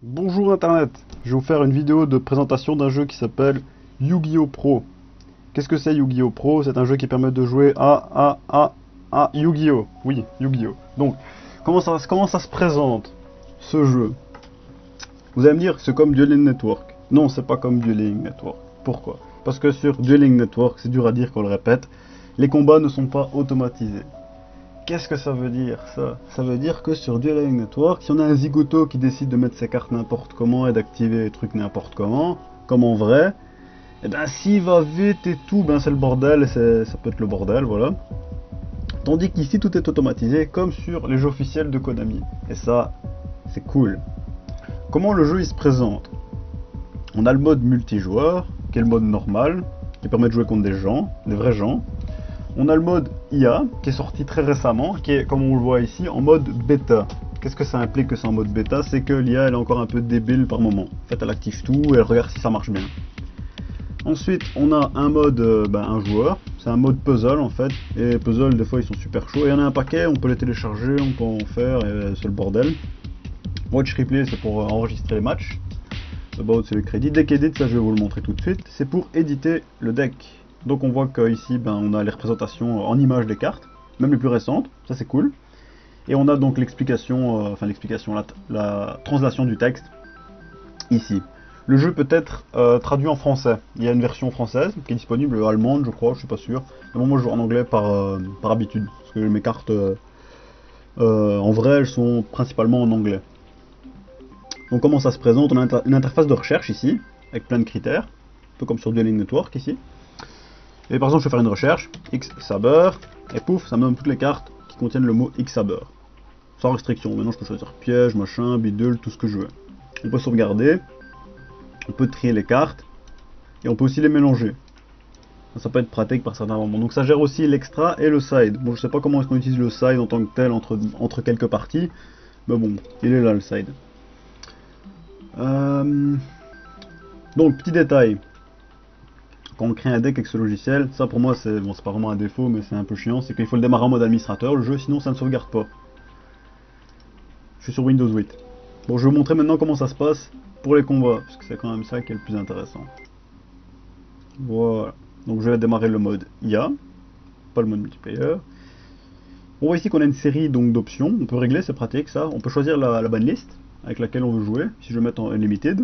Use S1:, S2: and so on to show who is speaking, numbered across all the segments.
S1: Bonjour Internet, je vais vous faire une vidéo de présentation d'un jeu qui s'appelle Yu-Gi-Oh! Pro. Qu'est-ce que c'est Yu-Gi-Oh! Pro? C'est un jeu qui permet de jouer à Yu-Gi-Oh! Oui, Yu-Gi-Oh! Donc, comment ça se présente, ce jeu? Vous allez me dire que c'est comme Dueling Network. Non, c'est pas comme Dueling Network. Pourquoi? Parce que sur Dueling Network, c'est dur à dire qu'on le répète, les combats ne sont pas automatisés. Qu'est-ce que ça veut dire ça? Ça veut dire que sur Dueling Network, si on a un zigoto qui décide de mettre ses cartes n'importe comment et d'activer les trucs n'importe comment, comme en vrai, et ben s'il va vite et tout, ben c'est le bordel, ça peut être le bordel, voilà. Tandis qu'ici tout est automatisé comme sur les jeux officiels de Konami. Et ça, c'est cool. Comment le jeu il se présente? On a le mode multijoueur, qui est le mode normal, qui permet de jouer contre des gens, des vrais gens. On a le mode IA, qui est sorti très récemment, qui est, comme on le voit ici, en mode bêta. Qu'est-ce que ça implique que c'est en mode bêta? C'est que l'IA elle est encore un peu débile par moment. En fait, elle active tout et elle regarde si ça marche bien. Ensuite, on a un mode un joueur, c'est un mode puzzle en fait. Et puzzle, des fois, ils sont super chauds. Et il y en a un paquet, on peut les télécharger, on peut en faire, et c'est le bordel. Watch replay, c'est pour enregistrer les matchs. About, c'est le crédit. Deck edit, ça je vais vous le montrer tout de suite. C'est pour éditer le deck. Donc on voit qu'ici, on a les représentations en images des cartes, même les plus récentes, ça c'est cool. Et on a donc l'explication, la translation du texte, ici. Le jeu peut être traduit en français. Il y a une version française qui est disponible, allemande je crois, je suis pas sûr. Mais bon, moi je joue en anglais par habitude, parce que mes cartes, en vrai, elles sont principalement en anglais. Donc comment ça se présente? On a une interface de recherche ici, avec plein de critères, un peu comme sur Dueling Network ici. Et par exemple, je vais faire une recherche, X-Saber, et pouf, ça me donne toutes les cartes qui contiennent le mot X-Saber. Sans restriction, maintenant je peux choisir piège, machin, bidule, tout ce que je veux. On peut sauvegarder, on peut trier les cartes, et on peut aussi les mélanger. Ça peut être pratique par certains moments. Donc ça gère aussi l'extra et le side. Bon, je sais pas comment est-ce qu'on utilise le side en tant que tel entre quelques parties, mais bon, il est là le side. Donc, petit détail. Quand on crée un deck avec ce logiciel, ça pour moi c'est bon, c'est pas vraiment un défaut, mais c'est un peu chiant, c'est qu'il faut le démarrer en mode administrateur le jeu, sinon ça ne sauvegarde pas. Je suis sur Windows 8. Bon, je vais vous montrer maintenant comment ça se passe pour les combats, parce que c'est quand même ça qui est le plus intéressant. Voilà. Donc je vais démarrer le mode IA, pas le mode multiplayer. On voit ici qu'on a une série donc d'options, on peut régler, c'est pratique ça. On peut choisir la banlist avec laquelle on veut jouer, si je vais mettre en Unlimited.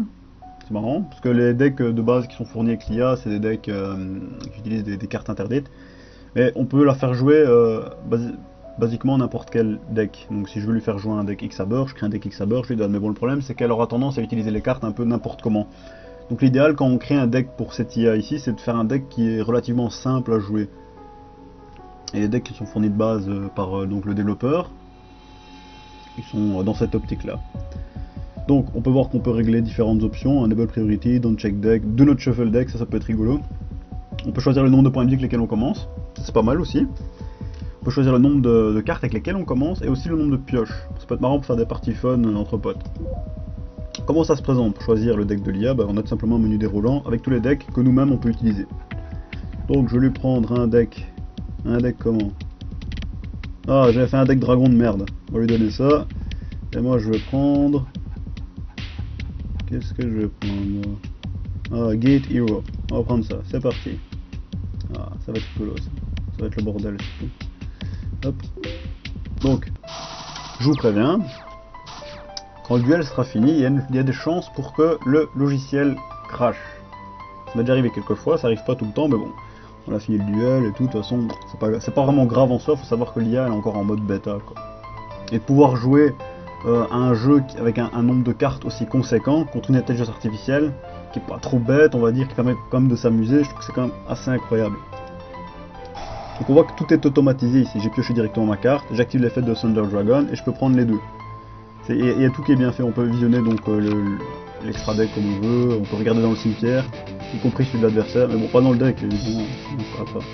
S1: C'est marrant, parce que les decks de base qui sont fournis avec l'IA, c'est des decks qui utilisent des cartes interdites. Mais on peut la faire jouer basiquement n'importe quel deck. Donc si je veux lui faire jouer un deck X-Saber, je crée un deck X-Saber, je lui donne. Mais bon, le problème c'est qu'elle aura tendance à utiliser les cartes un peu n'importe comment. Donc l'idéal quand on crée un deck pour cette IA ici, c'est de faire un deck qui est relativement simple à jouer. Et les decks qui sont fournis de base par donc le développeur, ils sont dans cette optique là. Donc on peut voir qu'on peut régler différentes options, Enable Priority, Don't Check Deck, Do Not Shuffle Deck, ça peut être rigolo. On peut choisir le nombre de points de vie avec lesquels on commence, c'est pas mal aussi. On peut choisir le nombre de cartes avec lesquelles on commence et aussi le nombre de pioches. Ça peut être marrant pour faire des parties fun entre potes. Comment ça se présente? Pour choisir le deck de l'IA, on a tout simplement un menu déroulant avec tous les decks que nous-mêmes on peut utiliser. Donc je vais lui prendre un deck comment? Ah, j'avais fait un deck dragon de merde, on va lui donner ça. Et moi je vais prendre... Qu'est-ce que je vais prendre? Ah, Gate Hero. On va prendre ça, c'est parti. Ah, ça va être cool ça. Ça va être le bordel surtout. Hop. Donc, je vous préviens, quand le duel sera fini, il y a des chances pour que le logiciel crash. Ça m'est déjà arrivé quelques fois, ça arrive pas tout le temps, mais bon. On a fini le duel et tout, de toute façon, c'est pas vraiment grave en soi, faut savoir que l'IA est encore en mode bêta, quoi. Et de pouvoir jouer à un jeu avec un nombre de cartes aussi conséquent contre une intelligence artificielle qui est pas trop bête, on va dire, qui permet quand même de s'amuser, je trouve que c'est quand même assez incroyable. Donc on voit que tout est automatisé ici, j'ai pioché directement ma carte, j'active l'effet de Thunder Dragon et je peux prendre les deux. Il y a tout qui est bien fait, on peut visionner donc l'extra deck comme on veut, on peut regarder dans le cimetière, y compris celui de l'adversaire, mais bon pas dans le deck évidemment, ça va pas.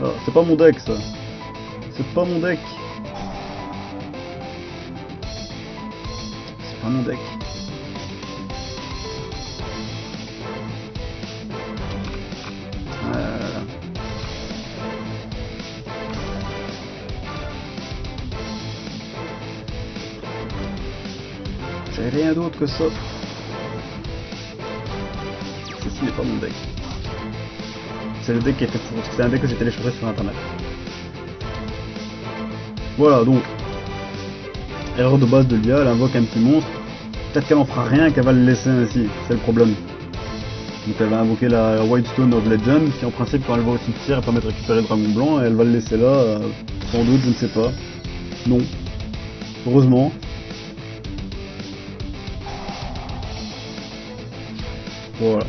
S1: Ah, c'est pas mon deck ça, c'est pas mon deck. C'est pas mon deck. J'ai rien d'autre que ça. Ceci n'est pas mon deck. C'est le deck qui était pour... C'est un deck que j'ai téléchargé sur internet. Voilà, donc erreur de base de l'IA, elle invoque un petit monstre. Peut-être qu'elle en fera rien, qu'elle va le laisser ainsi, c'est le problème. Donc elle va invoquer la Whitestone of Legend, qui en principe quand elle va au cimetière, elle permet de récupérer le dragon blanc, et elle va le laisser là, sans doute, je ne sais pas. Non. Heureusement. Voilà.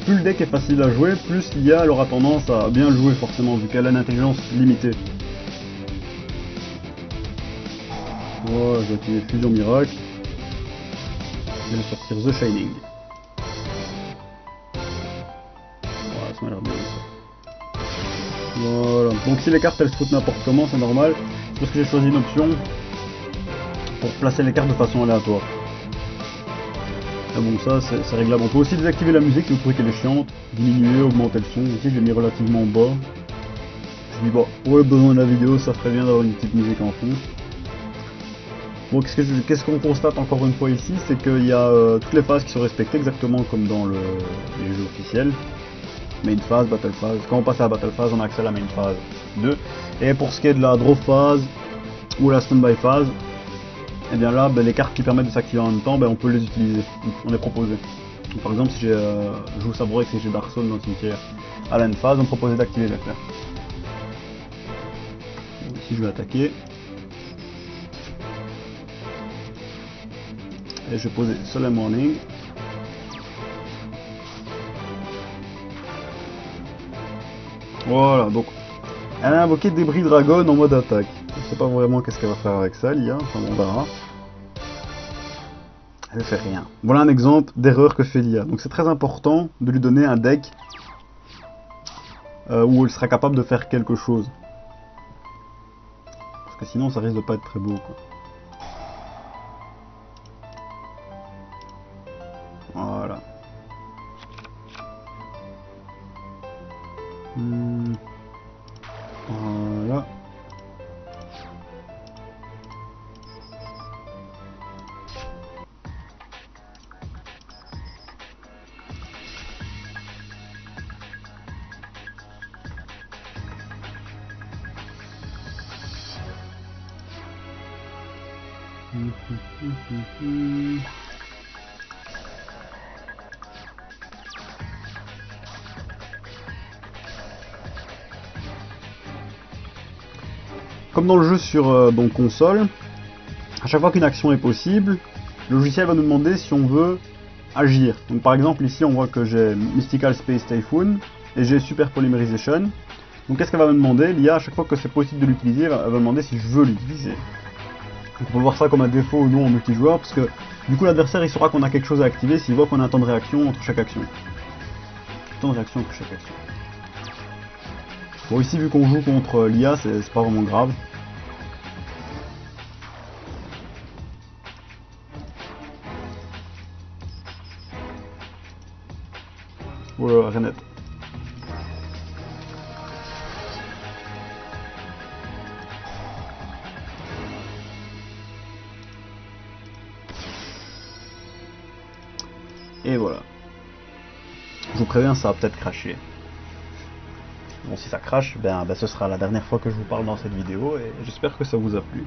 S1: Plus le deck est facile à jouer, plus l'IA aura tendance à bien le jouer forcément, vu qu'elle a une intelligence limitée. Voilà, je vais activer Fusion Miracle. Je vais sortir The Shining. Voilà, ça m'a l'air bien ça. Voilà, donc si les cartes elles se foutent n'importe comment, c'est normal. Parce que j'ai choisi une option pour placer les cartes de façon aléatoire. Ah bon, ça c'est réglable. On peut aussi désactiver la musique si vous trouvez qu'elle est chiante, diminuer, augmenter le son. Ici je l'ai mis relativement bas. Je dis bon, ouais, besoin de la vidéo, ça ferait bien d'avoir une petite musique en fond. Bon, qu'est-ce qu'on constate encore une fois ici, c'est qu'il y a toutes les phases qui sont respectées exactement comme dans les jeux officiels. Main phase, battle phase. Quand on passe à la battle phase, on a accès à la main phase 2. Et pour ce qui est de la draw phase ou la standby phase, et bien là, les cartes qui permettent de s'activer en même temps, on peut les utiliser. On est proposé. Donc, par exemple, si je joue Sabrex et j'ai Dark Soul dans le cimetière à la end phase, on me proposait d'activer la carte. Ici, je vais attaquer. Et je vais poser Solemn Warning. Voilà, donc elle a invoqué Débris Dragon en mode attaque. Je sais pas vraiment qu'est-ce qu'elle va faire avec ça, l'IA, enfin on verra. Elle ne fait rien. Voilà un exemple d'erreur que fait l'IA. Donc c'est très important de lui donner un deck où elle sera capable de faire quelque chose. Parce que sinon ça risque de pas être très beau, quoi. Voilà. Voilà. Comme dans le jeu sur donc console, à chaque fois qu'une action est possible, le logiciel va nous demander si on veut agir. Donc par exemple ici on voit que j'ai Mystical Space Typhoon et j'ai Super Polymerization. Donc qu'est-ce qu'elle va me demander? L'IA, à chaque fois que c'est possible de l'utiliser, elle va me demander si je veux l'utiliser. Donc on peut voir ça comme un défaut ou non en multijoueur, parce que du coup l'adversaire il saura qu'on a quelque chose à activer s'il voit qu'on a un temps de réaction entre chaque action. Temps de réaction entre chaque action. Bon ici vu qu'on joue contre l'IA, c'est pas vraiment grave. Voilà, Renette. Et voilà. Je vous préviens, ça va peut-être cracher. Bon, si ça crache, ce sera la dernière fois que je vous parle dans cette vidéo et j'espère que ça vous a plu.